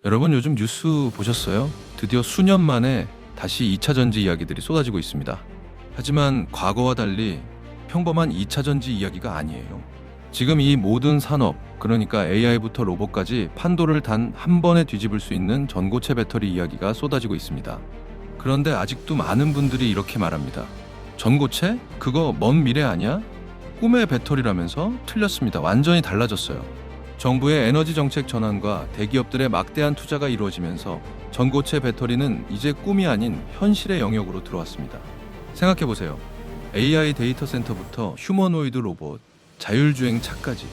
여러분 요즘 뉴스 보셨어요? 드디어 수년 만에 다시 2차 전지 이야기들이 쏟아지고 있습니다. 하지만 과거와 달리 평범한 2차 전지 이야기가 아니에요. 지금 이 모든 산업, 그러니까 AI부터 로봇까지 판도를 단 한 번에 뒤집을 수 있는 전고체 배터리 이야기가 쏟아지고 있습니다. 그런데 아직도 많은 분들이 이렇게 말합니다. 전고체? 그거 먼 미래 아니야? 꿈의 배터리라면서? 틀렸습니다. 완전히 달라졌어요. 정부의 에너지 정책 전환과 대기업들의 막대한 투자가 이루어지면서 전고체 배터리는 이제 꿈이 아닌 현실의 영역으로 들어왔습니다. 생각해보세요. AI 데이터 센터부터 휴머노이드 로봇, 자율주행 차까지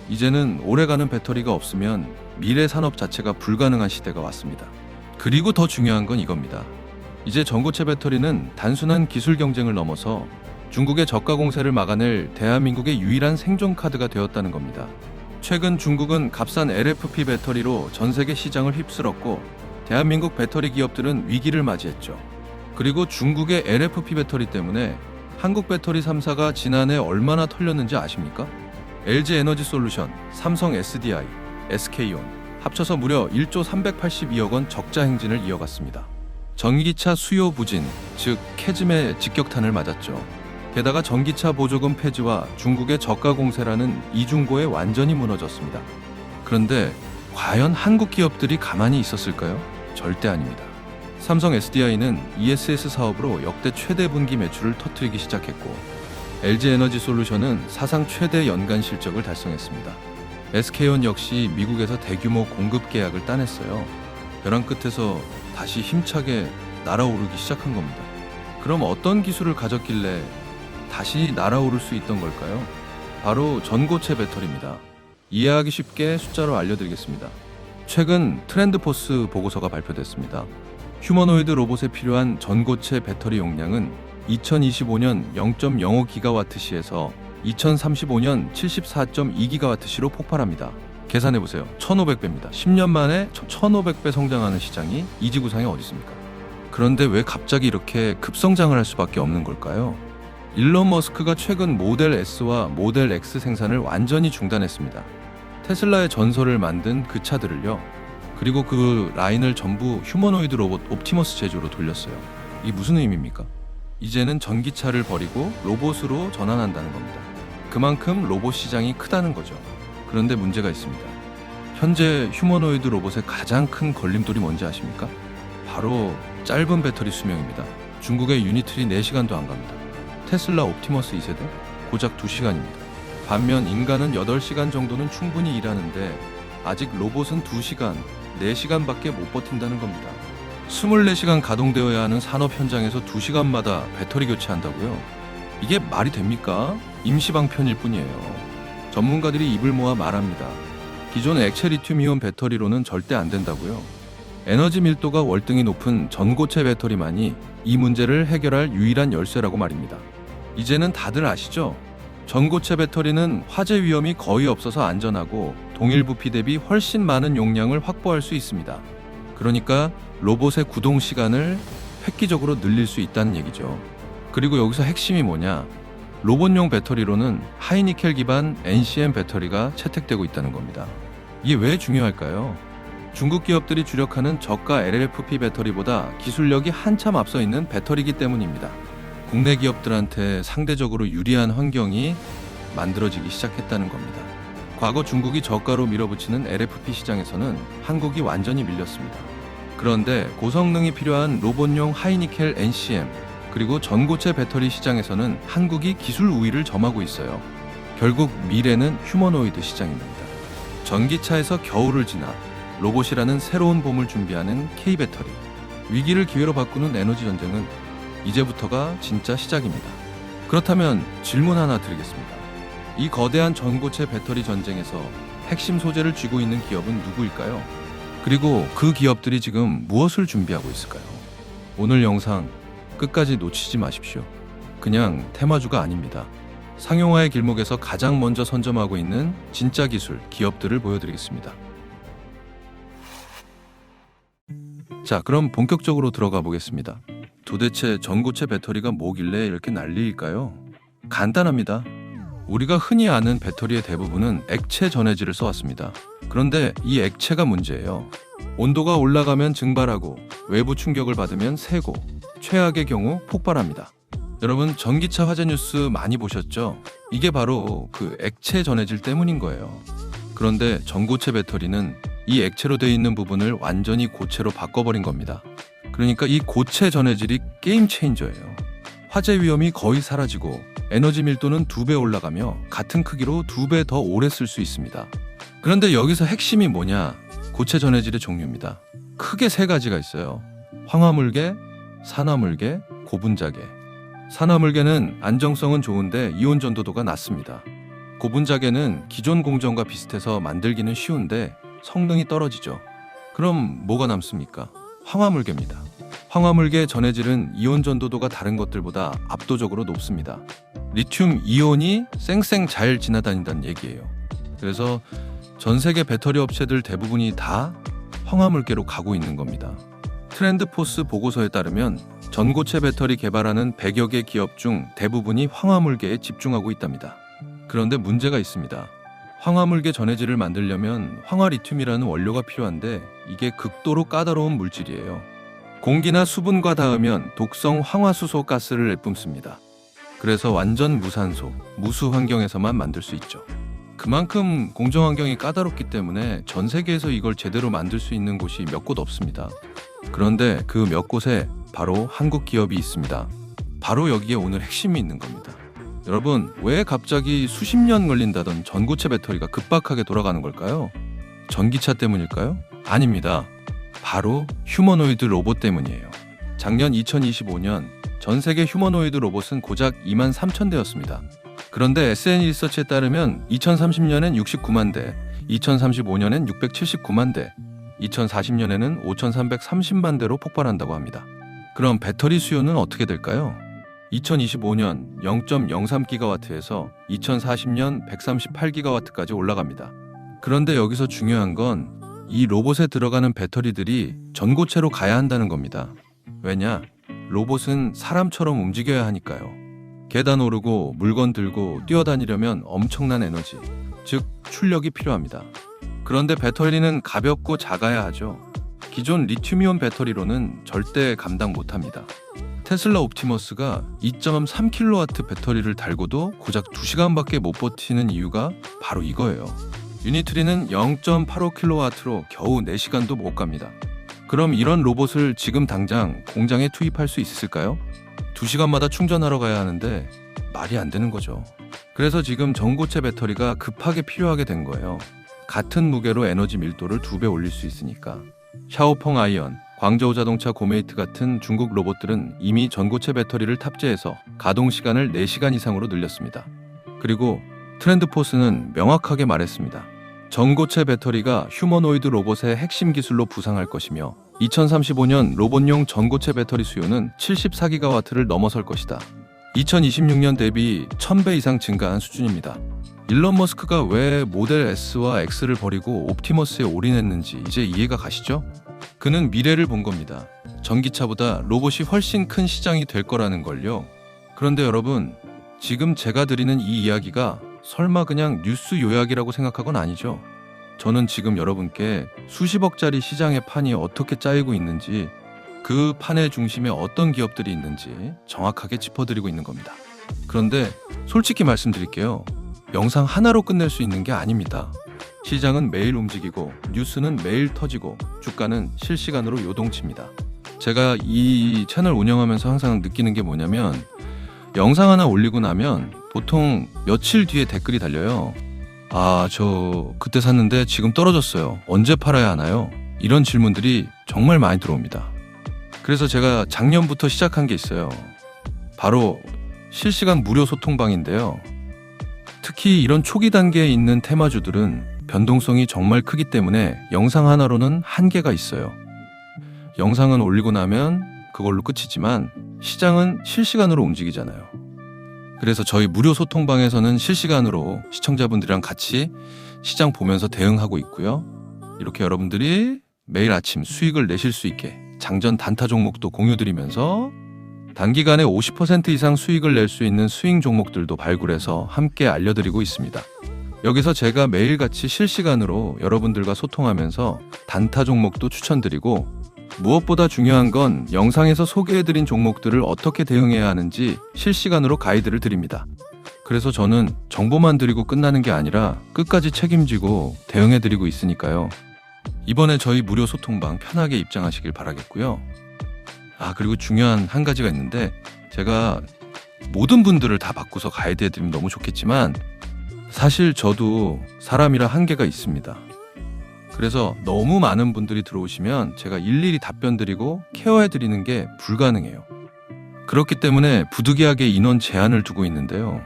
이제는 오래가는 배터리가 없으면 미래 산업 자체가 불가능한 시대가 왔습니다. 그리고 더 중요한 건 이겁니다. 이제 전고체 배터리는 단순한 기술 경쟁을 넘어서 중국의 저가 공세를 막아낼 대한민국의 유일한 생존 카드가 되었다는 겁니다. 최근 중국은 값싼 LFP 배터리로 전 세계 시장을 휩쓸었고 대한민국 배터리 기업들은 위기를 맞이했죠. 그리고 중국의 LFP 배터리 때문에 한국 배터리 3사가 지난해 얼마나 털렸는지 아십니까? LG 에너지 솔루션, 삼성 SDI, SK온 합쳐서 무려 1조 382억 원 적자 행진을 이어갔습니다. 전기차 수요 부진, 즉 캐즘의 직격탄을 맞았죠. 게다가 전기차 보조금 폐지와 중국의 저가 공세라는 이중고에 완전히 무너졌습니다. 그런데 과연 한국 기업들이 가만히 있었을까요? 절대 아닙니다. 삼성 SDI는 ESS 사업으로 역대 최대 분기 매출을 터뜨리기 시작했고 LG 에너지 솔루션은 사상 최대 연간 실적을 달성했습니다. SK온 역시 미국에서 대규모 공급 계약을 따냈어요. 벼랑 끝에서 다시 힘차게 날아오르기 시작한 겁니다. 그럼 어떤 기술을 가졌길래 다시 날아오를 수 있던 걸까요? 바로 전고체 배터리입니다. 이해하기 쉽게 숫자로 알려드리겠습니다. 최근 트렌드포스 보고서가 발표됐습니다. 휴머노이드 로봇에 필요한 전고체 배터리 용량은 2025년 0.05기가와트시에서 2035년 74.2기가와트시로 폭발합니다. 계산해보세요. 1500배입니다. 10년 만에 1500배 성장하는 시장이 이 지구상에 어디 있습니까? 그런데 왜 갑자기 이렇게 급성장을 할 수밖에 없는 걸까요? 일론 머스크가 최근 모델 S와 모델 X 생산을 완전히 중단했습니다. 테슬라의 전설을 만든 그 차들을요. 그리고 그 라인을 전부 휴머노이드 로봇 옵티머스 제조로 돌렸어요. 이게 무슨 의미입니까? 이제는 전기차를 버리고 로봇으로 전환한다는 겁니다. 그만큼 로봇 시장이 크다는 거죠. 그런데 문제가 있습니다. 현재 휴머노이드 로봇의 가장 큰 걸림돌이 뭔지 아십니까? 바로 짧은 배터리 수명입니다. 중국의 유니트리 4시간도 안 갑니다. 테슬라 옵티머스 2세대 고작 2시간입니다. 반면 인간은 8시간 정도는 충분히 일하는데 아직 로봇은 2시간, 4시간밖에 못 버틴다는 겁니다. 24시간 가동되어야 하는 산업 현장에서 2시간마다 배터리 교체한다고요? 이게 말이 됩니까? 임시방편일 뿐이에요. 전문가들이 입을 모아 말합니다. 기존 액체 리튬이온 배터리로는 절대 안 된다고요. 에너지 밀도가 월등히 높은 전고체 배터리만이 이 문제를 해결할 유일한 열쇠라고 말입니다. 이제는 다들 아시죠? 전고체 배터리는 화재 위험이 거의 없어서 안전하고 동일 부피 대비 훨씬 많은 용량을 확보할 수 있습니다. 그러니까 로봇의 구동 시간을 획기적으로 늘릴 수 있다는 얘기죠. 그리고 여기서 핵심이 뭐냐? 로봇용 배터리로는 하이니켈 기반 NCM 배터리가 채택되고 있다는 겁니다. 이게 왜 중요할까요? 중국 기업들이 주력하는 저가 LFP 배터리보다 기술력이 한참 앞서 있는 배터리이기 때문입니다. 국내 기업들한테 상대적으로 유리한 환경이 만들어지기 시작했다는 겁니다. 과거 중국이 저가로 밀어붙이는 LFP 시장에서는 한국이 완전히 밀렸습니다. 그런데 고성능이 필요한 로봇용 하이니켈 NCM 그리고 전고체 배터리 시장에서는 한국이 기술 우위를 점하고 있어요. 결국 미래는 휴머노이드 시장입니다. 전기차에서 겨울을 지나 로봇이라는 새로운 봄을 준비하는 K배터리. 위기를 기회로 바꾸는 에너지 전쟁은 이제부터가 진짜 시작입니다. 그렇다면 질문 하나 드리겠습니다. 이 거대한 전고체 배터리 전쟁에서 핵심 소재를 쥐고 있는 기업은 누구일까요? 그리고 그 기업들이 지금 무엇을 준비하고 있을까요? 오늘 영상 끝까지 놓치지 마십시오. 그냥 테마주가 아닙니다. 상용화의 길목에서 가장 먼저 선점하고 있는 진짜 기술, 기업들을 보여드리겠습니다. 자, 그럼 본격적으로 들어가 보겠습니다. 도대체 전고체 배터리가 뭐길래 이렇게 난리일까요? 간단합니다. 우리가 흔히 아는 배터리의 대부분은 액체 전해질을 써왔습니다. 그런데 이 액체가 문제예요. 온도가 올라가면 증발하고 외부 충격을 받으면 새고 최악의 경우 폭발합니다. 여러분 전기차 화재 뉴스 많이 보셨죠? 이게 바로 그 액체 전해질 때문인 거예요. 그런데 전고체 배터리는 이 액체로 되어 있는 부분을 완전히 고체로 바꿔버린 겁니다. 그러니까 이 고체 전해질이 게임 체인저예요. 화재 위험이 거의 사라지고 에너지 밀도는 2배 올라가며 같은 크기로 2배 더 오래 쓸 수 있습니다. 그런데 여기서 핵심이 뭐냐? 고체 전해질의 종류입니다. 크게 3가지가 있어요. 황화물계, 산화물계, 고분자계. 산화물계는 안정성은 좋은데 이온 전도도가 낮습니다. 고분자계는 기존 공정과 비슷해서 만들기는 쉬운데 성능이 떨어지죠. 그럼 뭐가 남습니까? 황화물계입니다. 황화물계 전해질은 이온 전도도가 다른 것들보다 압도적으로 높습니다. 리튬 이온이 쌩쌩 잘 지나다닌다는 얘기예요. 그래서 전 세계 배터리 업체들 대부분이 다 황화물계로 가고 있는 겁니다. 트렌드포스 보고서에 따르면 전고체 배터리 개발하는 100여 개 기업 중 대부분이 황화물계에 집중하고 있답니다. 그런데 문제가 있습니다. 황화물계 전해질을 만들려면 황화리튬이라는 원료가 필요한데 이게 극도로 까다로운 물질이에요. 공기나 수분과 닿으면 독성 황화수소 가스를 내뿜습니다. 그래서 완전 무산소, 무수 환경에서만 만들 수 있죠. 그만큼 공정 환경이 까다롭기 때문에 전 세계에서 이걸 제대로 만들 수 있는 곳이 몇 곳 없습니다. 그런데 그 몇 곳에 바로 한국 기업이 있습니다. 바로 여기에 오늘 핵심이 있는 겁니다. 여러분, 왜 갑자기 수십 년 걸린다던 전고체 배터리가 급박하게 돌아가는 걸까요? 전기차 때문일까요? 아닙니다. 바로 휴머노이드 로봇 때문이에요. 작년 2025년 전 세계 휴머노이드 로봇은 고작 2만 3천 대였습니다. 그런데 SN 리서치에 따르면 2030년엔 69만 대, 2035년엔 679만 대, 2040년에는 5,330만 대로 폭발한다고 합니다. 그럼 배터리 수요는 어떻게 될까요? 2025년 0.03기가와트에서 2040년 138기가와트까지 올라갑니다. 그런데 여기서 중요한 건 이 로봇에 들어가는 배터리들이 전고체로 가야 한다는 겁니다. 왜냐? 로봇은 사람처럼 움직여야 하니까요. 계단 오르고 물건 들고 뛰어다니려면 엄청난 에너지, 즉 출력이 필요합니다. 그런데 배터리는 가볍고 작아야 하죠. 기존 리튬이온 배터리로는 절대 감당 못합니다. 테슬라 옵티머스가 2.3kW 배터리를 달고도 고작 2시간밖에 못 버티는 이유가 바로 이거예요. 유니트리는 0.85kW로 겨우 4시간도 못 갑니다. 그럼 이런 로봇을 지금 당장 공장에 투입할 수 있을까요? 2시간마다 충전하러 가야 하는데 말이 안 되는 거죠. 그래서 지금 전고체 배터리가 급하게 필요하게 된 거예요. 같은 무게로 에너지 밀도를 2배 올릴 수 있으니까. 샤오펑 아이언, 광저우 자동차 고메이트 같은 중국 로봇들은 이미 전고체 배터리를 탑재해서 가동 시간을 4시간 이상으로 늘렸습니다. 그리고 트렌드포스는 명확하게 말했습니다. 전고체 배터리가 휴머노이드 로봇의 핵심 기술로 부상할 것이며 2035년 로봇용 전고체 배터리 수요는 74기가와트를 넘어설 것이다. 2026년 대비 1000배 이상 증가한 수준입니다. 일론 머스크가 왜 모델 S와 X를 버리고 옵티머스에 올인했는지 이제 이해가 가시죠? 그는 미래를 본 겁니다. 전기차보다 로봇이 훨씬 큰 시장이 될 거라는 걸요. 그런데 여러분, 지금 제가 드리는 이 이야기가 설마 그냥 뉴스 요약이라고 생각하건 아니죠. 저는 지금 여러분께 수십억짜리 시장의 판이 어떻게 짜이고 있는지, 그 판의 중심에 어떤 기업들이 있는지 정확하게 짚어드리고 있는 겁니다. 그런데 솔직히 말씀드릴게요. 영상 하나로 끝낼 수 있는 게 아닙니다. 시장은 매일 움직이고 뉴스는 매일 터지고 주가는 실시간으로 요동칩니다. 제가 이 채널 운영하면서 항상 느끼는 게 뭐냐면, 영상 하나 올리고 나면 보통 며칠 뒤에 댓글이 달려요. 아, 저 그때 샀는데 지금 떨어졌어요. 언제 팔아야 하나요? 이런 질문들이 정말 많이 들어옵니다. 그래서 제가 작년부터 시작한 게 있어요. 바로 실시간 무료 소통방인데요. 특히 이런 초기 단계에 있는 테마주들은 변동성이 정말 크기 때문에 영상 하나로는 한계가 있어요. 영상은 올리고 나면 그걸로 끝이지만 시장은 실시간으로 움직이잖아요. 그래서 저희 무료 소통방에서는 실시간으로 시청자분들이랑 같이 시장 보면서 대응하고 있고요. 이렇게 여러분들이 매일 아침 수익을 내실 수 있게 장전 단타 종목도 공유드리면서 단기간에 50% 이상 수익을 낼 수 있는 스윙 종목들도 발굴해서 함께 알려드리고 있습니다. 여기서 제가 매일같이 실시간으로 여러분들과 소통하면서 단타 종목도 추천드리고, 무엇보다 중요한 건 영상에서 소개해드린 종목들을 어떻게 대응해야 하는지 실시간으로 가이드를 드립니다. 그래서 저는 정보만 드리고 끝나는 게 아니라 끝까지 책임지고 대응해드리고 있으니까요. 이번에 저희 무료 소통방 편하게 입장하시길 바라겠고요. 그리고 중요한 한 가지가 있는데, 제가 모든 분들을 다 바꾸서 가이드해드리면 너무 좋겠지만 사실 저도 사람이라 한계가 있습니다. 그래서 너무 많은 분들이 들어오시면 제가 일일이 답변 드리고 케어해드리는 게 불가능해요. 그렇기 때문에 부득이하게 인원 제한을 두고 있는데요.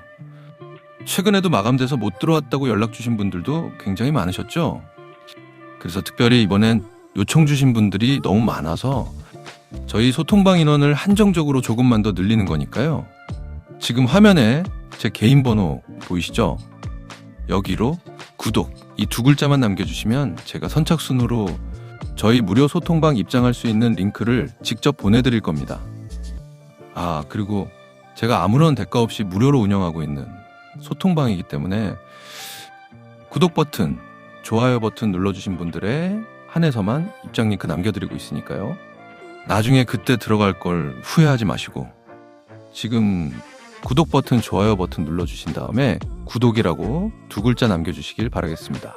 최근에도 마감돼서 못 들어왔다고 연락 주신 분들도 굉장히 많으셨죠? 그래서 특별히 이번엔 요청 주신 분들이 너무 많아서 저희 소통방 인원을 한정적으로 조금만 더 늘리는 거니까요. 지금 화면에 제 개인 번호 보이시죠? 여기로 구독 이 두 글자만 남겨주시면 제가 선착순으로 저희 무료 소통방 입장할 수 있는 링크를 직접 보내드릴 겁니다. 그리고 제가 아무런 대가 없이 무료로 운영하고 있는 소통방이기 때문에 구독 버튼, 좋아요 버튼 눌러주신 분들에 한해서만 입장 링크 남겨드리고 있으니까요. 나중에 그때 들어갈 걸 후회하지 마시고 지금 구독 버튼, 좋아요 버튼 눌러주신 다음에 구독이라고 두 글자 남겨주시길 바라겠습니다.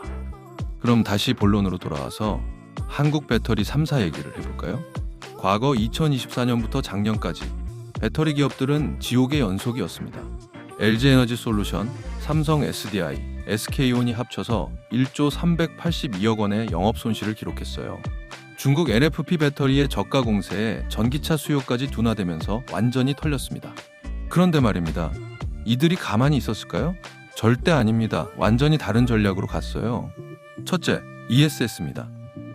그럼 다시 본론으로 돌아와서 한국 배터리 3사 얘기를 해볼까요? 과거 2024년부터 작년까지 배터리 기업들은 지옥의 연속이었습니다. LG에너지솔루션, 삼성 SDI, SK온이 합쳐서 1조 382억 원의 영업 손실을 기록했어요. 중국 LFP 배터리의 저가 공세에 전기차 수요까지 둔화되면서 완전히 털렸습니다. 그런데 말입니다. 이들이 가만히 있었을까요? 절대 아닙니다. 완전히 다른 전략으로 갔어요. 첫째, ESS입니다.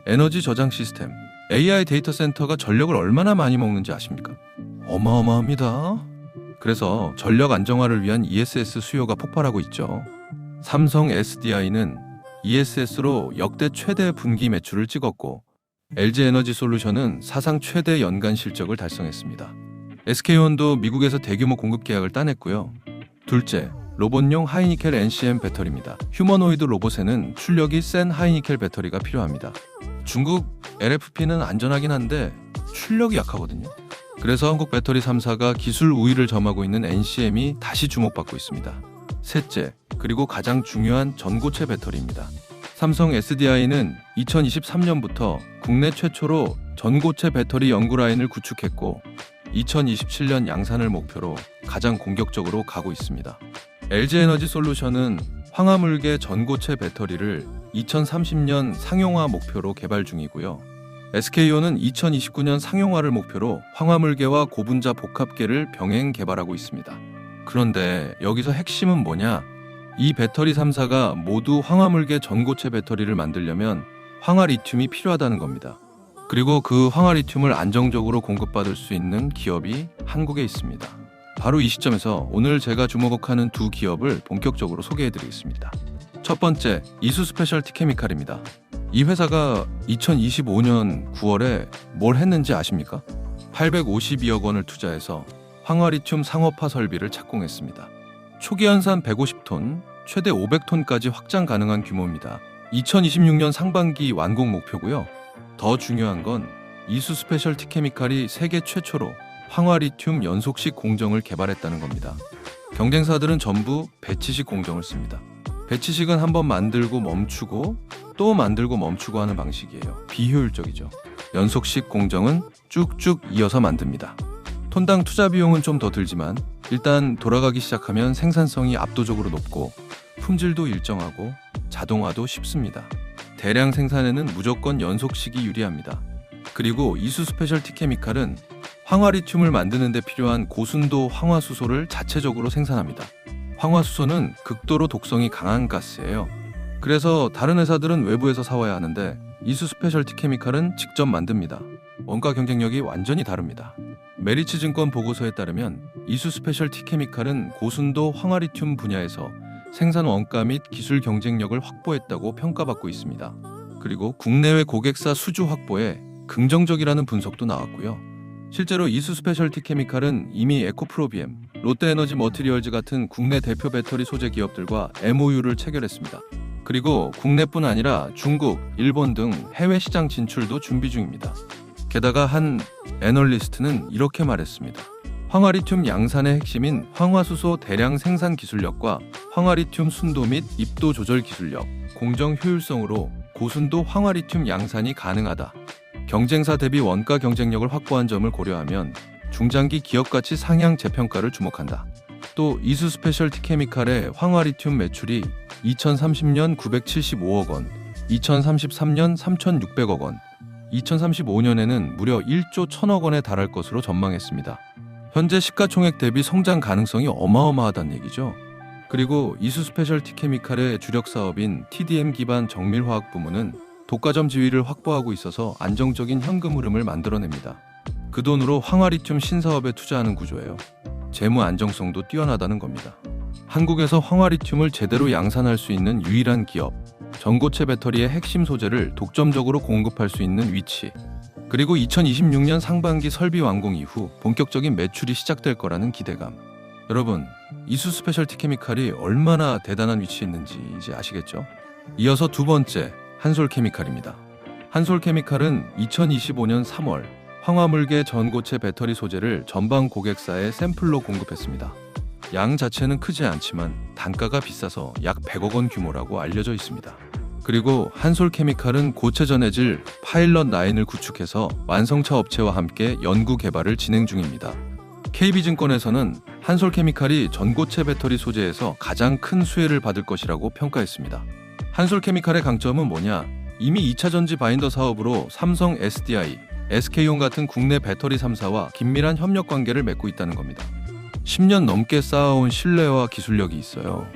에너지 저장 시스템. AI 데이터 센터가 전력을 얼마나 많이 먹는지 아십니까? 어마어마합니다. 그래서 전력 안정화를 위한 ESS 수요가 폭발하고 있죠. 삼성 SDI는 ESS로 역대 최대 분기 매출을 찍었고, LG에너지솔루션은 사상 최대 연간 실적을 달성했습니다. SK온도 미국에서 대규모 공급 계약을 따냈고요. 둘째, 로봇용 하이니켈 NCM 배터리입니다. 휴머노이드 로봇에는 출력이 센 하이니켈 배터리가 필요합니다. 중국 LFP는 안전하긴 한데 출력이 약하거든요. 그래서 한국 배터리 3사가 기술 우위를 점하고 있는 NCM이 다시 주목받고 있습니다. 셋째, 그리고 가장 중요한 전고체 배터리입니다. 삼성 SDI는 2023년부터 국내 최초로 전고체 배터리 연구 라인을 구축했고 2027년 양산을 목표로 가장 공격적으로 가고 있습니다. LG에너지솔루션은 황화물계 전고체 배터리를 2030년 상용화 목표로 개발 중이고요. SK온은 2029년 상용화를 목표로 황화물계와 고분자 복합계를 병행 개발하고 있습니다. 그런데 여기서 핵심은 뭐냐? 이 배터리 3사가 모두 황화물계 전고체 배터리를 만들려면 황화리튬이 필요하다는 겁니다. 그리고 그 황화리튬을 안정적으로 공급받을 수 있는 기업이 한국에 있습니다. 바로 이 시점에서 오늘 제가 주목하는 두 기업을 본격적으로 소개해드리겠습니다. 첫 번째, 이수스페셜티 케미칼입니다. 이 회사가 2025년 9월에 뭘 했는지 아십니까? 852억 원을 투자해서 황화리튬 상업화 설비를 착공했습니다. 초기 연산 150톤, 최대 500톤까지 확장 가능한 규모입니다. 2026년 상반기 완공 목표고요. 더 중요한 건 이수 스페셜티 케미칼이 세계 최초로 황화리튬 연속식 공정을 개발했다는 겁니다. 경쟁사들은 전부 배치식 공정을 씁니다. 배치식은 한번 만들고 멈추고 또 만들고 멈추고 하는 방식이에요. 비효율적이죠. 연속식 공정은 쭉쭉 이어서 만듭니다. 톤당 투자 비용은 좀 더 들지만 일단 돌아가기 시작하면 생산성이 압도적으로 높고 품질도 일정하고 자동화도 쉽습니다. 대량 생산에는 무조건 연속식이 유리합니다. 그리고 이수 스페셜티 케미칼은 황화리튬을 만드는 데 필요한 고순도 황화수소를 자체적으로 생산합니다. 황화수소는 극도로 독성이 강한 가스예요. 그래서 다른 회사들은 외부에서 사와야 하는데 이수 스페셜티 케미칼은 직접 만듭니다. 원가 경쟁력이 완전히 다릅니다. 메리츠증권 보고서에 따르면 이수 스페셜티 케미칼은 고순도 황화리튬 분야에서 생산 원가 및 기술 경쟁력을 확보했다고 평가받고 있습니다. 그리고 국내외 고객사 수주 확보에 긍정적이라는 분석도 나왔고요. 실제로 이수 스페셜티 케미칼은 이미 에코프로비엠, 롯데에너지 머티리얼즈 같은 국내 대표 배터리 소재 기업들과 MOU를 체결했습니다. 그리고 국내뿐 아니라 중국, 일본 등 해외 시장 진출도 준비 중입니다. 게다가 한 애널리스트는 이렇게 말했습니다. 황화리튬 양산의 핵심인 황화수소 대량 생산 기술력과 황화리튬 순도 및 입도 조절 기술력, 공정 효율성으로 고순도 황화리튬 양산이 가능하다. 경쟁사 대비 원가 경쟁력을 확보한 점을 고려하면 중장기 기업가치 상향 재평가를 주목한다. 또 이수 스페셜티 케미칼의 황화리튬 매출이 2030년 975억 원, 2033년 3,600억 원, 2035년에는 무려 1조 1천억 원에 달할 것으로 전망했습니다. 현재 시가총액 대비 성장 가능성이 어마어마하다는 얘기죠. 그리고 이수 스페셜티 케미칼의 주력 사업인 TDM 기반 정밀화학 부문은 독과점 지위를 확보하고 있어서 안정적인 현금 흐름을 만들어냅니다. 그 돈으로 황화리튬 신사업에 투자하는 구조예요. 재무 안정성도 뛰어나다는 겁니다. 한국에서 황화리튬을 제대로 양산할 수 있는 유일한 기업, 전고체 배터리의 핵심 소재를 독점적으로 공급할 수 있는 위치, 그리고 2026년 상반기 설비 완공 이후 본격적인 매출이 시작될 거라는 기대감. 여러분, 이수 스페셜티 케미칼이 얼마나 대단한 위치에 있는지 이제 아시겠죠? 이어서 두 번째, 한솔케미칼입니다. 한솔케미칼은 2025년 3월 황화물계 전고체 배터리 소재를 전방 고객사에 샘플로 공급했습니다. 양 자체는 크지 않지만 단가가 비싸서 약 100억 원 규모라고 알려져 있습니다. 그리고 한솔케미칼은 고체 전해질 파일럿 라인을 구축해서 완성차 업체와 함께 연구 개발을 진행 중입니다. KB증권에서는 한솔케미칼이 전고체 배터리 소재에서 가장 큰 수혜를 받을 것이라고 평가했습니다. 한솔케미칼의 강점은 뭐냐? 이미 2차 전지 바인더 사업으로 삼성 SDI, SK온 같은 국내 배터리 3사와 긴밀한 협력 관계를 맺고 있다는 겁니다. 10년 넘게 쌓아온 신뢰와 기술력이 있어요.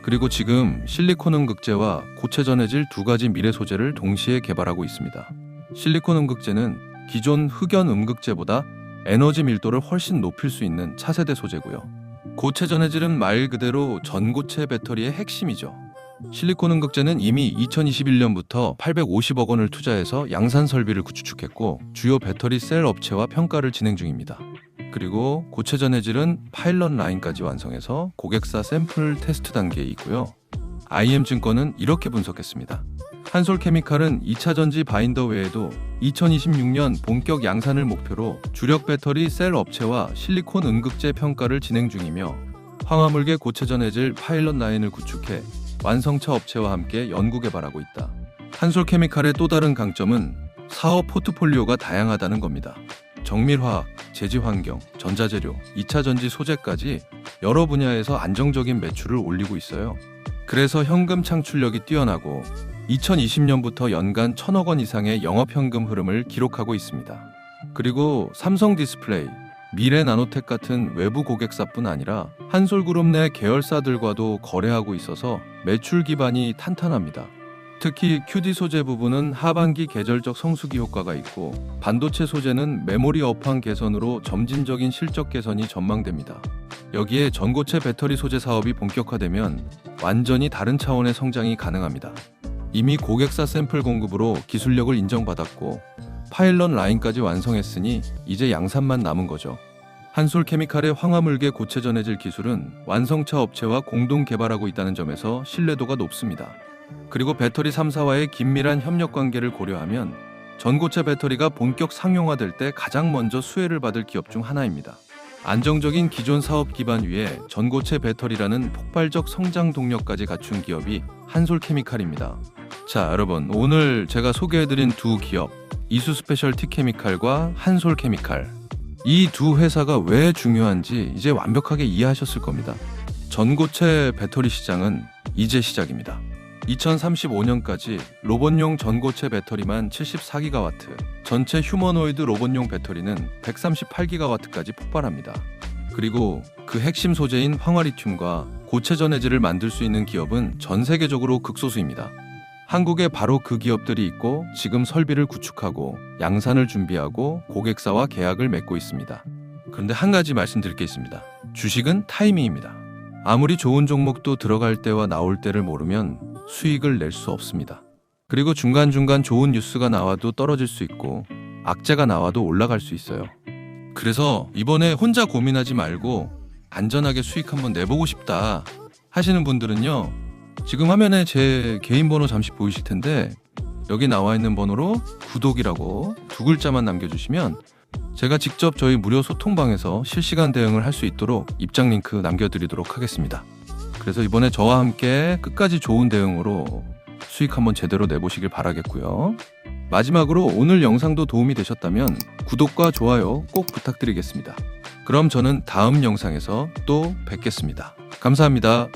그리고 지금 실리콘 음극재와 고체 전해질 두 가지 미래 소재를 동시에 개발하고 있습니다. 실리콘 음극재는 기존 흑연 음극재보다 에너지 밀도를 훨씬 높일 수 있는 차세대 소재고요. 고체 전해질은 말 그대로 전고체 배터리의 핵심이죠. 실리콘 음극재는 이미 2021년부터 850억 원을 투자해서 양산 설비를 구축했고 주요 배터리 셀 업체와 평가를 진행 중입니다. 그리고 고체 전해질은 파일럿 라인까지 완성해서 고객사 샘플 테스트 단계에 있고요. IM증권은 이렇게 분석했습니다. 한솔케미칼은 2차 전지 바인더 외에도 2026년 본격 양산을 목표로 주력 배터리 셀 업체와 실리콘 음극재 평가를 진행 중이며 황화물계 고체 전해질 파일럿 라인을 구축해 완성차 업체와 함께 연구 개발하고 있다. 한솔케미칼의 또 다른 강점은 사업 포트폴리오가 다양하다는 겁니다. 정밀화학, 제지환경, 전자재료, 2차 전지 소재까지 여러 분야에서 안정적인 매출을 올리고 있어요. 그래서 현금 창출력이 뛰어나고 2020년부터 연간 1천억 원 이상의 영업현금 흐름을 기록하고 있습니다. 그리고 삼성 디스플레이, 미래 나노텍 같은 외부 고객사뿐 아니라 한솔그룹 내 계열사들과도 거래하고 있어서 매출 기반이 탄탄합니다. 특히 QD 소재 부분은 하반기 계절적 성수기 효과가 있고 반도체 소재는 메모리 업황 개선으로 점진적인 실적 개선이 전망됩니다. 여기에 전고체 배터리 소재 사업이 본격화되면 완전히 다른 차원의 성장이 가능합니다. 이미 고객사 샘플 공급으로 기술력을 인정받았고 파일럿 라인까지 완성했으니 이제 양산만 남은 거죠. 한솔케미칼의 황화물계 고체 전해질 기술은 완성차 업체와 공동 개발하고 있다는 점에서 신뢰도가 높습니다. 그리고 배터리 3사와의 긴밀한 협력 관계를 고려하면 전고체 배터리가 본격 상용화될 때 가장 먼저 수혜를 받을 기업 중 하나입니다. 안정적인 기존 사업 기반 위에 전고체 배터리라는 폭발적 성장 동력까지 갖춘 기업이 한솔케미칼입니다. 자, 여러분, 오늘 제가 소개해드린 두 기업, 이수 스페셜티 케미칼과 한솔케미칼, 이 두 회사가 왜 중요한지 이제 완벽하게 이해하셨을 겁니다. 전고체 배터리 시장은 이제 시작입니다. 2035년까지 로봇용 전고체 배터리만 74기가와트, 전체 휴머노이드 로봇용 배터리는 138기가와트까지 폭발합니다. 그리고 그 핵심 소재인 황화리튬과 고체 전해질을 만들 수 있는 기업은 전 세계적으로 극소수입니다. 한국에 바로 그 기업들이 있고 지금 설비를 구축하고 양산을 준비하고 고객사와 계약을 맺고 있습니다. 그런데 한 가지 말씀드릴 게 있습니다. 주식은 타이밍입니다. 아무리 좋은 종목도 들어갈 때와 나올 때를 모르면 수익을 낼 수 없습니다. 그리고 중간중간 좋은 뉴스가 나와도 떨어질 수 있고 악재가 나와도 올라갈 수 있어요. 그래서 이번에 혼자 고민하지 말고 안전하게 수익 한번 내보고 싶다 하시는 분들은요, 지금 화면에 제 개인 번호 잠시 보이실 텐데 여기 나와 있는 번호로 구독이라고 두 글자만 남겨주시면 제가 직접 저희 무료 소통방에서 실시간 대응을 할 수 있도록 입장 링크 남겨드리도록 하겠습니다. 그래서 이번에 저와 함께 끝까지 좋은 대응으로 수익 한번 제대로 내보시길 바라겠고요. 마지막으로 오늘 영상도 도움이 되셨다면 구독과 좋아요 꼭 부탁드리겠습니다. 그럼 저는 다음 영상에서 또 뵙겠습니다. 감사합니다.